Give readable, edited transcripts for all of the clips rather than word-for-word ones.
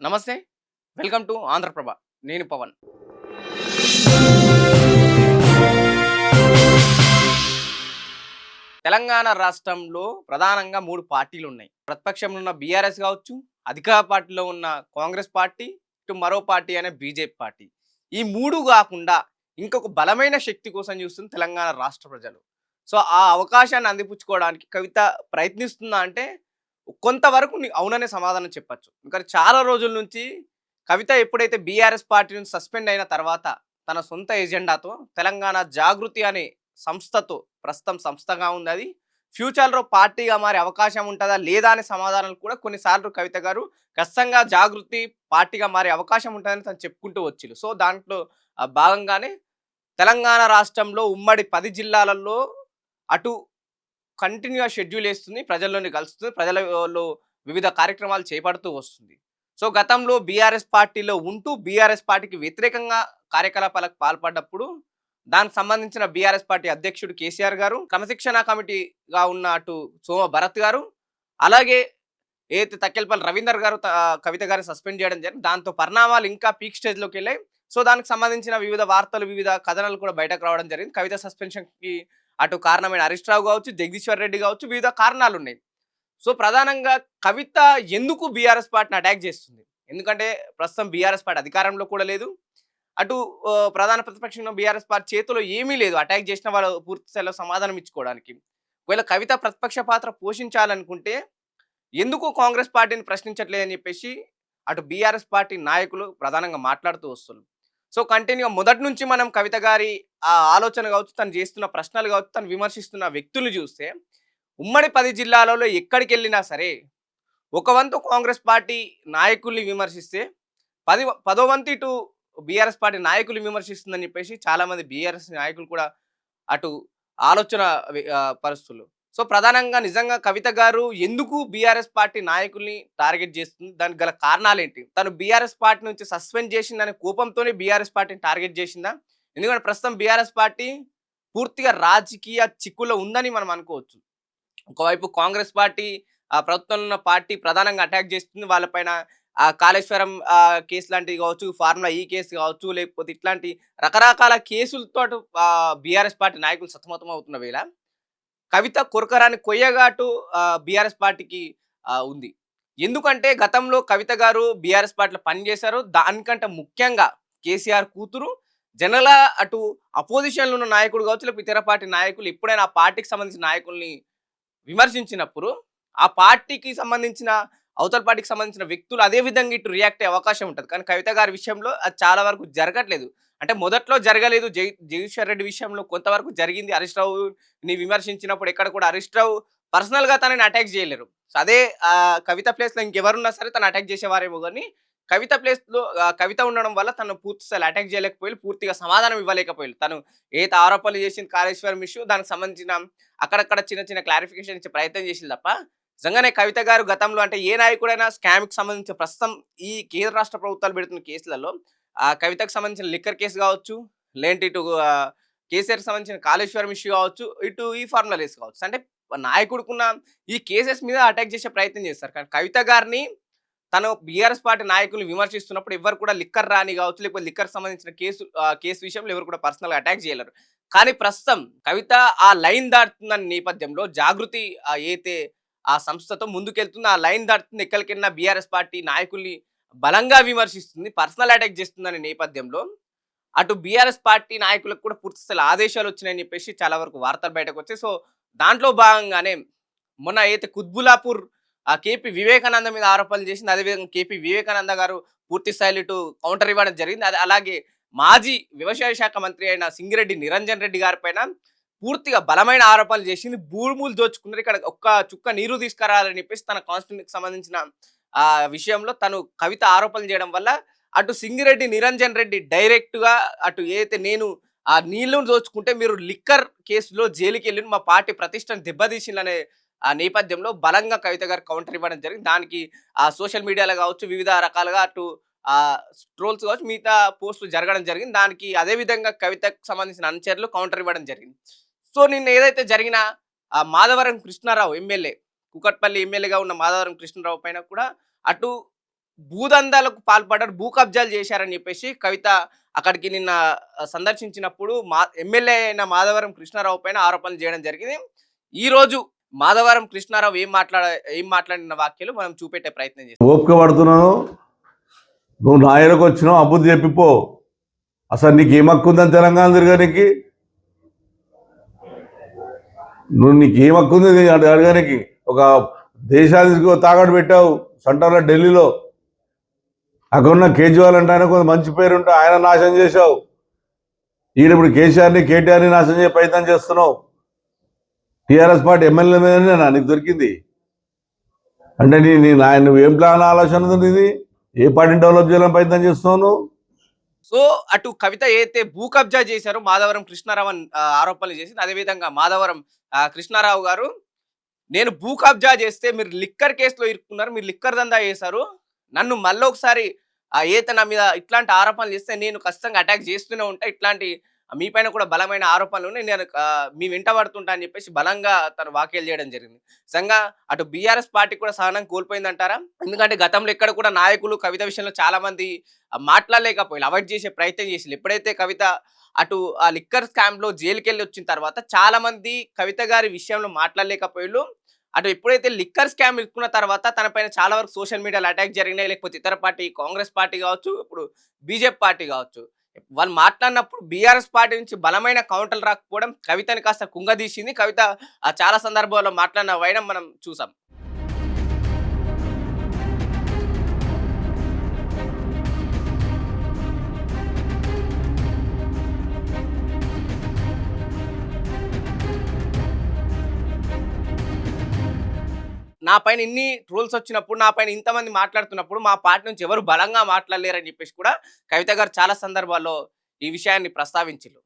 నమస్తే. Welcome to Andhraprabha. నేను పవన్. తెలంగాణ రాష్ట్రంలో ప్రధానంగా 3 పార్టీలున్నాయి. ప్రతిపక్షంలో ఉన్న బీఆర్ఎస్ కావచ్చు, అధికార పార్టీలో ఉన్న కాంగ్రెస్ పార్టీ, ఇటు మరో పార్టీ అనే బీజేపీ పార్టీ. ఈ 3 గాకుండా ఇంకొక బలమైన శక్తి కోసం చూస్తుంది తెలంగాణ రాష్ట్ర ప్రజలు. సో, ఆ అవకాశాన్ని అందిపుచ్చుకోవడానికి కవిత ప్రయత్నిస్తుందా అంటే కొంతవరకు అవుననే సమాధానం చెప్పొచ్చు. ఎందుకంటే చాలా రోజుల నుంచి కవిత ఎప్పుడైతే బీఆర్ఎస్ పార్టీ నుంచి సస్పెండ్ అయిన తర్వాత తన సొంత ఎజెండాతో తెలంగాణ జాగృతి అనే సంస్థతో ప్రస్తుతం సంస్థగా ఉంది అది. ఫ్యూచర్‌లో పార్టీగా మారే అవకాశం ఉంటదా? లేదా? అనే సమాధానాలు కూడా కొన్నిసార్లు కవిత గారు ఖచ్చితంగా జాగృతి పార్టీగా మారే అవకాశం ఉంటదని తను చెప్పుకుంటూ వచ్చిర్రు. సో, దాంట్లో భాగంగానే తెలంగాణ రాష్ట్రంలో ఉమ్మడి 10 జిల్లాలలో అటు కంటిన్యూ‌గా షెడ్యూల్ ఏస్తుంది. ప్రజల్లోని కలుస్తుంది. ప్రజలలో వివిధ కార్యక్రమాలు చేపడుతూ వస్తుంది. సో, గతంలో బీఆర్ఎస్ పార్టీలో ఉంటూ బీఆర్ఎస్ పార్టీకి వ్యతిరేకంగా కార్యకలాపాలకు పాల్పడ్డప్పుడు దానికి సంబంధించిన బీఆర్ఎస్ పార్టీ అధ్యక్షుడు కేసీఆర్ గారు, క్రమశిక్షణ కమిటీగా ఉన్న అటు సోమ భరత్ గారు, అలాగే ఏదైతే తక్కెలపల్లి రవీందర్ గారు కవిత గారిని సస్పెండ్ చేయడం జరిగింది. దాంతో పరిణామాలు ఇంకా పీక్ స్టేజ్‌లోకెళ్ళాయి. సో, దానికి సంబంధించిన వివిధ వార్తలు, వివిధ కథనాలు కూడా బయటకు రావడం జరిగింది. కవిత సస్పెన్షన్‌కి అటు కారణమైన హరీష్ రావు కావచ్చు, జగదీశ్వర్ రెడ్డి కావచ్చు, వివిధ కారణాలున్నాయి. సో, ప్రధానంగా కవిత ఎందుకు బీఆర్ఎస్ పార్టీని అటాక్ చేస్తుంది? ఎందుకంటే ప్రస్తుతం బీఆర్ఎస్ పార్టీ అధికారంలో కూడా లేదు. అటు ప్రధాన ప్రతిపక్షంలో బీఆర్ఎస్ పార్టీ చేతిలో ఏమీ లేదు. అటాక్ చేసిన వాళ్ళు పూర్తి స్థాయిలో సమాధానం ఇచ్చుకోవడానికి. ఒకవేళ కవిత ప్రతిపక్ష పాత్ర పోషించాలనుకుంటే ఎందుకు కాంగ్రెస్ పార్టీని ప్రశ్నించట్లేదని చెప్పేసి అటు బీఆర్ఎస్ పార్టీ నాయకులు ప్రధానంగా మాట్లాడుతూ వస్తున్నారు. సో, కంటిన్యూగా మొదటి నుంచి మనం కవిత గారి ఆ ఆలోచన కావచ్చు, తను చేస్తున్న ప్రశ్నలు కావచ్చు, తను విమర్శిస్తున్న వ్యక్తులు చూస్తే ఉమ్మడి 10 జిల్లాలలో ఎక్కడికెళ్ళినా సరే ఒక వంతు కాంగ్రెస్ పార్టీ నాయకుల్ని విమర్శిస్తే పదో వంతు ఇటు బీఆర్ఎస్ పార్టీ నాయకులు విమర్శిస్తుందని చెప్పేసి చాలామంది బీఆర్ఎస్ నాయకులు కూడా అటు ఆలోచన పరుస్తులు. సో, ప్రధానంగా నిజంగా కవిత గారు ఎందుకు బీఆర్ఎస్ పార్టీ నాయకుల్ని టార్గెట్ చేస్తుంది? దానికి గల కారణాలేంటి? తను బీఆర్ఎస్ పార్టీ నుంచి సస్పెండ్ చేసిందనే కోపంతోనే బీఆర్ఎస్ పార్టీని టార్గెట్ చేసిందా? ఎందుకంటే ప్రస్తుతం బీఆర్ఎస్ పార్టీ పూర్తిగా రాజకీయ చిక్కులో ఉందని మనం అనుకోవచ్చు. ఒకవైపు కాంగ్రెస్ పార్టీ ప్రభుత్వంలో ఉన్న పార్టీ ప్రధానంగా అటాక్ చేస్తుంది. వాళ్ళపైన కాళేశ్వరం కేసు లాంటివి కావచ్చు, ఫార్ములా ఈ కేసు కావచ్చు, లేకపోతే ఇట్లాంటి రకరకాల కేసులతో అటు బీఆర్ఎస్ పార్టీ నాయకులు సతమతం అవుతున్న వేళ కవిత కొరకరాని కొయ్యగా అటు బీఆర్ఎస్ పార్టీకి ఉంది. ఎందుకంటే గతంలో కవిత గారు బీఆర్ఎస్ పార్టీలో పనిచేశారు. దానికంటే ముఖ్యంగా కేసీఆర్ కూతురు జనరల్‌గా అటు అపోజిషన్‌లో ఉన్న నాయకుడు కావచ్చు, లేకపోతే ఇతర పార్టీ నాయకులు ఎప్పుడైనా ఆ పార్టీకి సంబంధించిన నాయకుల్ని విమర్శించినప్పుడు ఆ పార్టీకి సంబంధించిన అవతల పార్టీకి సంబంధించిన వ్యక్తులు అదే విధంగా ఇటు రియాక్ట్ అయ్యే అవకాశం ఉంటది. కానీ కవిత గారి విషయంలో అది చాలా వరకు జరగట్లేదు. అంటే మొదట్లో జరగలేదు. జగదీశ్వర్ రెడ్డి విషయంలో కొంతవరకు జరిగింది. హరీష్ రావుని విమర్శించినప్పుడు ఎక్కడ కూడా హరీష్ రావు పర్సనల్‌గా తనని అటాక్ చేయలేరు. సో, అదే కవిత ప్లేస్‌లో ఇంకెవరున్నా సరే తను అటాక్ చేసేవారేమో గానీ కవిత ప్లేస్‌లో కవిత ఉండడం వల్ల తను పూర్తి స్థాయిలో అటాక్ చేయలేకపోయారు. పూర్తిగా సమాధానం ఇవ్వలేకపోయారు. తను ఏదైతే ఆరోపణలు చేసింది కాళేశ్వరం ఇష్యూ దానికి సంబంధించిన అక్కడక్కడ చిన్న చిన్న క్లారిఫికేషన్ ఇచ్చే ప్రయత్నం చేసింది తప్ప నిజంగానే కవిత గారు గతంలో అంటే ఏ నాయకుడైనా స్కామ్‌కి సంబంధించి ప్రస్తుతం ఈ కేంద్ర రాష్ట్ర ప్రభుత్వాలు పెడుతున్న కేసులలో కవితకు సంబంధించిన లిక్కర్ కేసు కావచ్చు, లేదంటే ఇటు కేసీఆర్‌కి సంబంధించిన కాళేశ్వరం ఇష్యూ కావచ్చు, ఇటు ఈ ఫార్ములా కేసు కావచ్చు. అంటే నాయకుడికున్న ఈ కేసెస్ మీద అటాక్ చేసే ప్రయత్నం చేస్తారు. కానీ కవిత గారిని తను బీఆర్ఎస్ పార్టీ నాయకుల్ని విమర్శిస్తున్నప్పుడు ఎవ్వరు కూడా లిక్కర్ రాని కావచ్చు, లేకపోతే లిక్కర్‌కి సంబంధించిన కేసు విషయంలో ఎవరు కూడా పర్సనల్‌గా అటాక్ చేయలేరు. కానీ ప్రస్తుతం కవిత ఆ లైన్ దాటుతున్న నేపథ్యంలో జాగృతి ఏదైతే ఆ సంస్థతో ముందుకెళ్తుంది. ఆ లైన్ దాటుతుంది. ఎక్కడికెళ్ళినా బీఆర్ఎస్ పార్టీ నాయకుల్ని బలంగా విమర్శిస్తుంది. పర్సనల్ అటాక్ చేస్తుందనే నేపథ్యంలో అటు బీఆర్ఎస్ పార్టీ నాయకులకు కూడా పూర్తి స్థాయిలో ఆదేశాలు వచ్చినాయని చెప్పేసి చాలా వరకు వార్తలు బయటకొచ్చాయి. సో, దాంట్లో భాగంగానే మొన్న అయితే కుత్బుల్లాపూర్ కేపీ వివేకానంద మీద ఆరోపణలు చేసింది. అదేవిధంగా కేపీ వివేకానంద గారు పూర్తి స్థాయిలో ఇటు కౌంటర్ ఇవ్వడం జరిగింది. అలాగే మాజీ వ్యవసాయ శాఖ మంత్రి అయిన సింగిరెడ్డి నిరంజన్ రెడ్డి గారి పైన పూర్తిగా బలమైన ఆరోపణలు చేసింది. భూములు దోచుకున్నారు. ఇక్కడ ఒక్క చుక్క నీరు తీసుకురాలని చెప్పేసి తన కాన్స్టిట్యూన్సీకి సంబంధించిన విషయంలో తను కవిత ఆరోపణలు చేయడం వల్ల అటు సింగిరెడ్డి నిరంజన్ రెడ్డి డైరెక్ట్‌గా అటు ఏదైతే నేను ఆ నీళ్లను దోచుకుంటే మీరు లిక్కర్ కేసులో జైలుకెళ్ళి మా పార్టీ ప్రతిష్టను దెబ్బతీసిండ్రనే ఆ నేపథ్యంలో బలంగా కవిత గారు కౌంటర్ ఇవ్వడం జరిగింది. దానికి సోషల్ మీడియాలో కావచ్చు, వివిధ రకాలుగా అటు ట్రోల్స్ కావచ్చు, మిగతా పోస్టులు జరగడం జరిగింది. దానికి అదే విధంగా కవితకు సంబంధించిన అనుచరులు కౌంటర్ ఇవ్వడం జరిగింది. సో, నిన్న ఏదైతే జరిగిన మాధవరం కృష్ణారావు ఎమ్మెల్యే, కూకట్పల్లి ఎమ్మెల్యేగా ఉన్న మాధవరం కృష్ణారావు పైన కూడా అటు భూదందాలకు పాల్పడ్డారు, భూ కబ్జాలు చేశారని చెప్పేసి కవిత అక్కడికి నిన్న సందర్శించినప్పుడు ఎమ్మెల్యే అయిన మాధవరం కృష్ణారావు పైన ఆరోపణలు చేయడం జరిగింది. ఈరోజు మాధవరం కృష్ణారావు ఏం మాట్లాడిన వ్యాఖ్యలు మనం చూపెట్టే ప్రయత్నం చేస్తాం. ఓపిక పడుతున్నాను, నువ్వు నాయనకు వచ్చినావు, అబుద్ధి చెప్పిపో. అసలు నీకు ఏం హక్కు ఉందని తెలంగాణ తిరగడానికి? నీకు ఏం హక్కు ఉంది అడగడానికి? ఒక దేశానికి తాకట్టు పెట్టావు సెంటర్లో ఢిల్లీలో. అక్కడ ఉన్న కేజ్రీవాల్ అంటే ఆయన కొంత మంచి పేరుంటే ఆయన నాశనం చేశావు. ఇప్పుడు కేసీఆర్ని కేటీఆర్ని నాశనం చేసే ప్రయత్నం చేస్తున్నావు. టీఆర్ఎస్ పార్టీ ఎమ్మెల్యే మీదనే నీకు దొరికింది అంటే నువ్వేం ప్లాన్ ఆలోచన ఉంది? ఇది ఏ పార్టీని డెవలప్ చేయాలని ప్రయత్నం చేస్తున్నావు? సో అటు కవిత ఏదైతే భూ కబ్జా చేశారో మాధవరం కృష్ణారావు ఆరోపణలు చేసింది, అదేవిధంగా మాధవరం కృష్ణారావు గారు, నేను భూ కబ్జా చేస్తే మీరు లిక్కర్ కేసులో ఇరుక్కున్నారు, మీరు లిక్కర్ దందా చేశారు, నన్ను మళ్ళీ ఒకసారి ఏదైతే నా మీద ఇట్లాంటి ఆరోపణలు చేస్తే నేను ఖచ్చితంగా అటాక్ చేస్తూనే ఉంటా, ఇట్లాంటి మీ పైన కూడా బలమైన ఆరోపణలు ఉన్నాయి, నేను మీ వెంట పడుతుంటా అని చెప్పేసి బలంగా తను వ్యాఖ్యలు చేయడం జరిగింది. నిజంగా అటు బీఆర్ఎస్ పార్టీ కూడా సహనం కోల్పోయిందంటారా? ఎందుకంటే గతంలో ఎక్కడ కూడా నాయకులు కవిత విషయంలో చాలా మంది మాట్లాడలేకపోయారు, అవాయిడ్ చేసే ప్రయత్నం చేసి. ఎప్పుడైతే కవిత అటు ఆ లిక్కర్ స్కామ్ లో జైలుకి వెళ్ళి వచ్చిన తర్వాత చాలా మంది కవిత గారి విషయంలో మాట్లాడలేకపోయారు. అటు ఎప్పుడైతే లిక్కర్ స్కామ్ ఇరుక్కున్న తర్వాత తన పైన చాలా వరకు సోషల్ మీడియాలో అటాక్ జరిగినాయి, లేకపోతే ఇతర పార్టీ కాంగ్రెస్ పార్టీ కావచ్చు, ఇప్పుడు బీజేపీ పార్టీ కావచ్చు, వాళ్ళు మాట్లాడినప్పుడు బీఆర్ఎస్ పార్టీ నుంచి బలమైన కౌంటర్లు రాకపోవడం కవితని కాస్త కుంగదీసింది. కవిత చాలా సందర్భాల్లో మాట్లాడిన వైనం మనం చూసాం. నా పైన ఇన్ని ట్రోల్స్ వచ్చినప్పుడు, నా పైన ఇంతమంది మాట్లాడుతున్నప్పుడు మా పార్టీ నుంచి ఎవరు బలంగా మాట్లాడలేరని చెప్పేసి కూడా కవిత గారు చాలా సందర్భాల్లో ఈ విషయాన్ని ప్రస్తావించారు.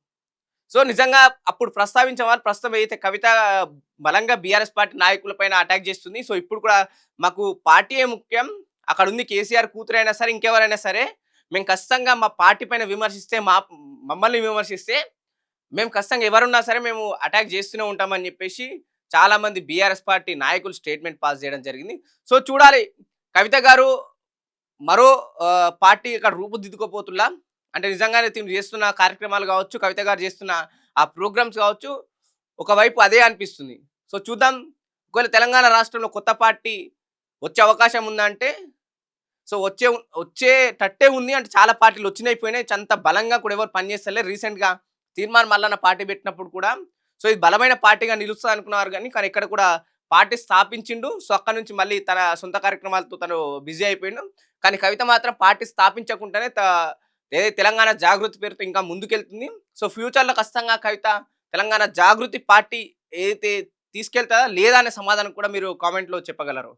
సో నిజంగా అప్పుడు ప్రస్తావించే వాళ్ళు ప్రస్తుతం అయితే కవిత బలంగా బీఆర్ఎస్ పార్టీ నాయకులపైన అటాక్ చేస్తుంది. సో ఇప్పుడు కూడా మాకు పార్టీయే ముఖ్యం, అక్కడ ఉంది కేసీఆర్ కూతురైనా సరే ఇంకెవరైనా సరే, మేము ఖచ్చితంగా మా పార్టీ పైన విమర్శిస్తే, మమ్మల్ని విమర్శిస్తే మేము ఖచ్చితంగా ఎవరున్నా సరే మేము అటాక్ చేస్తూనే ఉంటామని చెప్పేసి చాలా మంది బీఆర్ఎస్ పార్టీ నాయకులు స్టేట్మెంట్ పాస్ చేయడం జరిగింది. సో చూడాలి కవిత గారు మరో పార్టీ ఇక్కడ రూపుదిద్దుకోపోతున్నా అంటే నిజంగానే తిను చేస్తున్న కార్యక్రమాలు కావచ్చు, కవిత గారు చేస్తున్న ఆ ప్రోగ్రామ్స్ కావచ్చు, ఒకవైపు అదే అనిపిస్తుంది. సో చూద్దాం, ఒకవేళ తెలంగాణ రాష్ట్రంలో కొత్త పార్టీ వచ్చే అవకాశం ఉందంటే, సో వచ్చేటట్టే ఉంది అంటే చాలా పార్టీలు వచ్చినాయిపోయినాయి, అంత బలంగా కూడా ఎవరు పనిచేస్తలేరు. రీసెంట్గా తీర్మానం మల్లన్న పార్టీ పెట్టినప్పుడు కూడా సో ఇది బలమైన పార్టీగా నిలుస్తుంది అనుకున్నారు, కానీ ఇక్కడ కూడా పార్టీ స్థాపించిండు. సో అక్కడ నుంచి మళ్ళీ తన సొంత కార్యక్రమాలతో తను బిజీ అయిపోయిండు. కానీ కవిత మాత్రం పార్టీ స్థాపించకుండానే ఏదైతే తెలంగాణ జాగృతి పేరుతో ఇంకా ముందుకెళ్తుంది. సో ఫ్యూచర్లో ఖచ్చితంగా కవిత తెలంగాణ జాగృతి పార్టీ ఏదైతే తీసుకెళ్తారా లేదా అనే సమాధానం కూడా మీరు కామెంట్లో చెప్పగలరు.